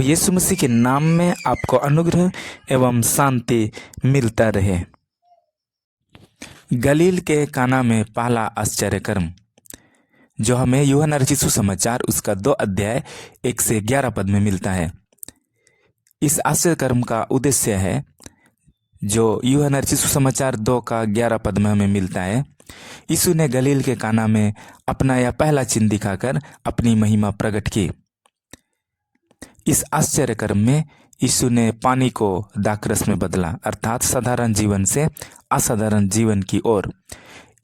प्रभु यीशु मसीह के नाम में आपको अनुग्रह एवं शांति मिलता रहे। गलील के काना में पहला आश्चर्य कर्म, जो हमें यूहन्ना रचित सुसमाचार उसका 2 अध्याय 1 से 11 पद में मिलता है। इस आश्चर्य कर्म का उद्देश्य है जो यूहन्ना रचित सुसमाचार 2 का 11 पद में हमें मिलता है। यीशु ने गलील के काना में अपना यह पहला चिन्ह दिखाकर अपनी महिमा प्रकट की। इस आश्चर्य कर्म में यीशु ने पानी को दाखरस में बदला, अर्थात साधारण जीवन से असाधारण जीवन की ओर।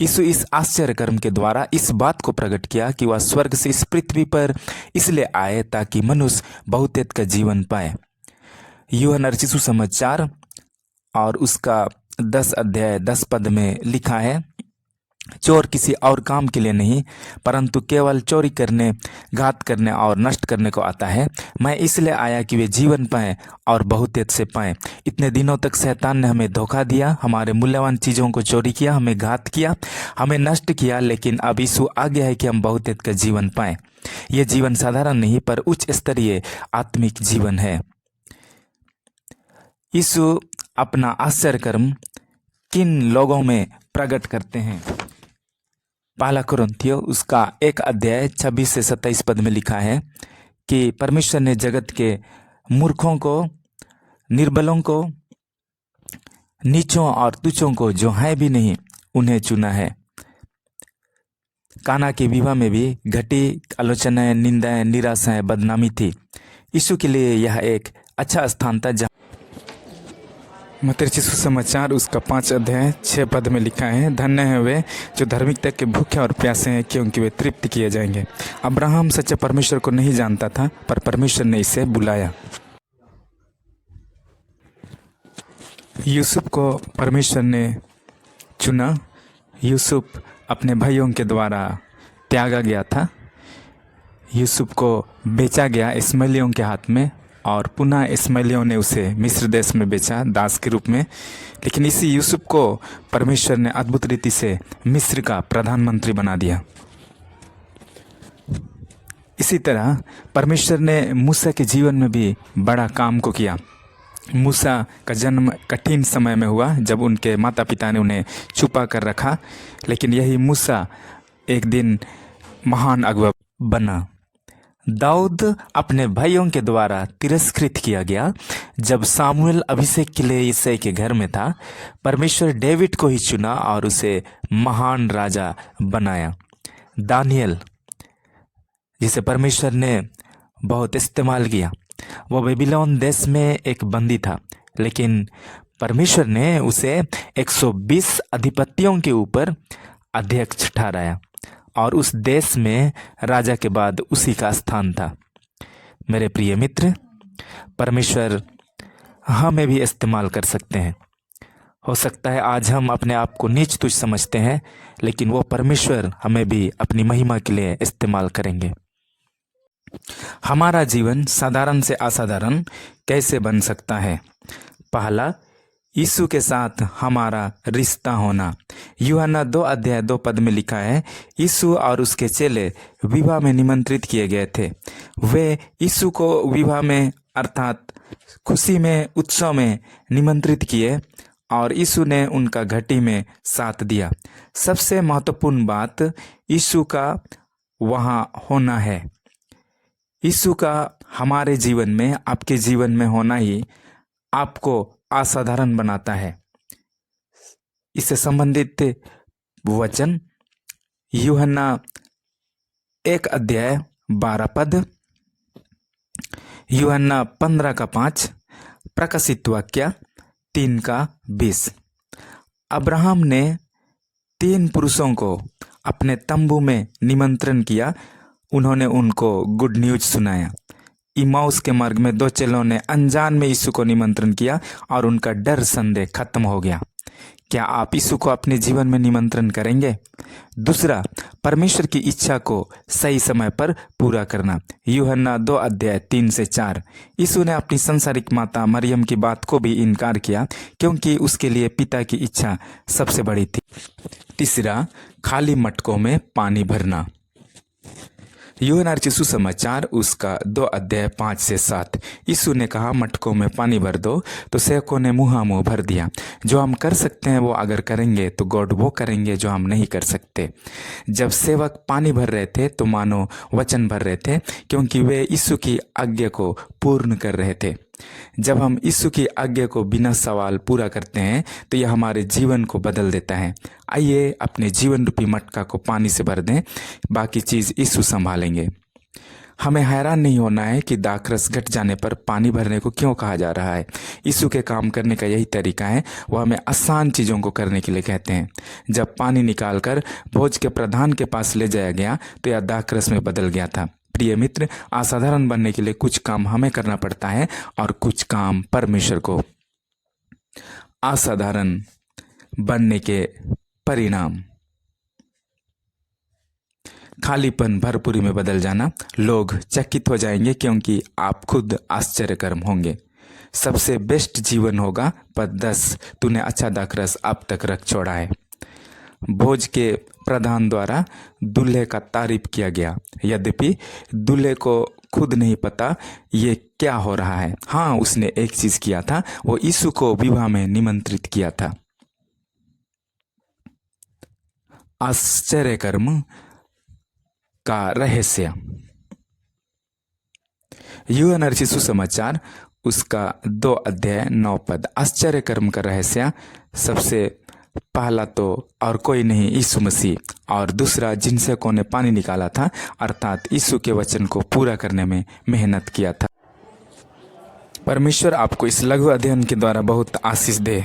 यीशु इस आश्चर्य कर्म के द्वारा इस बात को प्रकट किया कि वह स्वर्ग से इस पृथ्वी पर इसलिए आए ताकि मनुष्य बहुतेत का जीवन पाए। यूहन्ना रचित सुसमाचार और उसका 10 अध्याय 10 पद में लिखा है, चोर किसी और काम के लिए नहीं परंतु केवल चोरी करने, घात करने और नष्ट करने को आता है। मैं इसलिए आया कि वे जीवन पाएं और बहुतेत से पाएं। इतने दिनों तक शैतान ने हमें धोखा दिया, हमारे मूल्यवान चीज़ों को चोरी किया, हमें घात किया, हमें नष्ट किया, लेकिन अब यीशु आ गया है कि हम बहुतेत का जीवन पाएं। यह जीवन साधारण नहीं पर उच्च स्तरीय आत्मिक जीवन है। यीशु अपना आश्चर्य कर्म किन लोगों में प्रकट करते हैं? पहला कुरिन्थियों उसका 1 अध्याय 26 से 27 पद में लिखा है कि परमेश्वर ने जगत के मूर्खों को, निर्बलों को, नीचों और तुच्छों को, जो है भी नहीं, उन्हें चुना है। काना के विवाह में भी घटी आलोचनाएं, निंदाएं, निराशाएं, बदनामी थी। यीशु के लिए यह एक अच्छा स्थान था। जहाँ मत्ती रचित सुसमाचार उसका 5 अध्याय 6 पद में लिखा है, धन्य है वे जो धार्मिकता के भूखे और प्यासे हैं, क्योंकि वे तृप्त किए जाएंगे। अब्राहम सच्चे परमेश्वर को नहीं जानता था, पर परमेश्वर ने इसे बुलाया। यूसुफ को परमेश्वर ने चुना। यूसुफ अपने भाइयों के द्वारा त्यागा गया था। यूसुफ को बेचा गया इस्माइलियों के हाथ में और पुनः इस्माइलियों ने उसे मिस्र देश में बेचा दास के रूप में। लेकिन इसी यूसुफ को परमेश्वर ने अद्भुत रीति से मिस्र का प्रधानमंत्री बना दिया। इसी तरह परमेश्वर ने मूसा के जीवन में भी बड़ा काम को किया। मूसा का जन्म कठिन समय में हुआ जब उनके माता पिता ने उन्हें छुपा कर रखा, लेकिन यही मूसा एक दिन महान अगुवा बना। दाऊद अपने भाइयों के द्वारा तिरस्कृत किया गया। जब सामुएल अभिषेक के लिए यिशै के घर में था, परमेश्वर डेविड को ही चुना और उसे महान राजा बनाया। दानियल, जिसे परमेश्वर ने बहुत इस्तेमाल किया, वो बेबीलोन देश में एक बंदी था, लेकिन परमेश्वर ने उसे 120 अधिपतियों के ऊपर अध्यक्ष ठहराया और उस देश में राजा के बाद उसी का स्थान था। मेरे प्रिय मित्र, परमेश्वर हमें भी इस्तेमाल कर सकते हैं। हो सकता है आज हम अपने आप को नीच तुच्छ समझते हैं, लेकिन वो परमेश्वर हमें भी अपनी महिमा के लिए इस्तेमाल करेंगे। हमारा जीवन साधारण से असाधारण कैसे बन सकता है? पहला, यीशु के साथ हमारा रिश्ता होना। यूहन्ना 2 अध्याय 2 पद में लिखा है, यीशु और उसके चेले विवाह में निमंत्रित किए गए थे। वे यीशु को विवाह में अर्थात खुशी में, उत्सव में निमंत्रित किए और यीशु ने उनका घटी में साथ दिया। सबसे महत्वपूर्ण बात यीशु का वहाँ होना है। यीशु का हमारे जीवन में, आपके जीवन में होना ही आपको असाधारण बनाता है। इससे संबंधित वचन यूहन्ना 1 अध्याय 12 पद, यूहन्ना 15 का 5, प्रकाशित वाक्य 3 का 20। अब्राहम ने 3 पुरुषों को अपने तंबू में निमंत्रण किया। उन्होंने उनको गुड न्यूज सुनाया। इमाउस के मार्ग में 2 चेलों ने अनजान में यीशु को निमंत्रण किया और उनका डर संदेह खत्म हो गया। क्या आप यीशु को अपने जीवन में निमंत्रण करेंगे? दूसरा, परमेश्वर की इच्छा को सही समय पर पूरा करना। यूहन्ना 2 अध्याय 3 से 4। यीशु ने अपनी संसारिक माता मरियम की बात को भी इनकार किया, क्योंकि उसके लिए पिता की इच्छा सबसे बड़ी थी। तीसरा, खाली मटकों में पानी भरना। यूहन्ना रचित सुसमाचार उसका 2 अध्याय 5 से 7। यीशु ने कहा, मटकों में पानी भर दो, तो सेवकों ने मुँह भर दिया। जो हम कर सकते हैं वो अगर करेंगे तो गॉड वो करेंगे जो हम नहीं कर सकते। जब सेवक पानी भर रहे थे तो मानो वचन भर रहे थे, क्योंकि वे यीशु की आज्ञा को पूर्ण कर रहे थे। जब हम यीशु की आज्ञा को बिना सवाल पूरा करते हैं तो यह हमारे जीवन को बदल देता है। आइए अपने जीवन रूपी मटका को पानी से भर दें, बाकी चीज़ यीशु संभालेंगे। हमें हैरान नहीं होना है कि दाखरस घट जाने पर पानी भरने को क्यों कहा जा रहा है। यीशु के काम करने का यही तरीका है। वो हमें आसान चीज़ों को करने के लिए कहते हैं। जब पानी निकालकर भोज के प्रधान के पास ले जाया गया तो यह दाखरस में बदल गया था। प्रिय मित्र, असाधारण बनने के लिए कुछ काम हमें करना पड़ता है और कुछ काम परमेश्वर को। असाधारण बनने के परिणाम: खालीपन भरपूरी में बदल जाना। लोग चकित हो जाएंगे क्योंकि आप खुद आश्चर्यकर्म होंगे। सबसे बेस्ट जीवन होगा। पद 10, तूने अच्छा दाखरस अब तक रख छोड़ा है। भोज के प्रधान द्वारा दूल्हे का तारीफ किया गया, यद्यपि दूल्हे को खुद नहीं पता ये क्या हो रहा है। हाँ, उसने एक चीज किया था, वो यीशु को विवाह में निमंत्रित किया था। आश्चर्यकर्म का रहस्य: यूहन्ना रचित सुसमाचार उसका 2 अध्याय 9 पद। आश्चर्यकर्म का रहस्य: सबसे पहला तो और कोई नहीं यीशु मसीह, और दूसरा जिनसेवकों ने पानी निकाला था, अर्थात यीशु के वचन को पूरा करने में मेहनत किया था। परमेश्वर आपको इस लघु अध्ययन के द्वारा बहुत आशीष दे।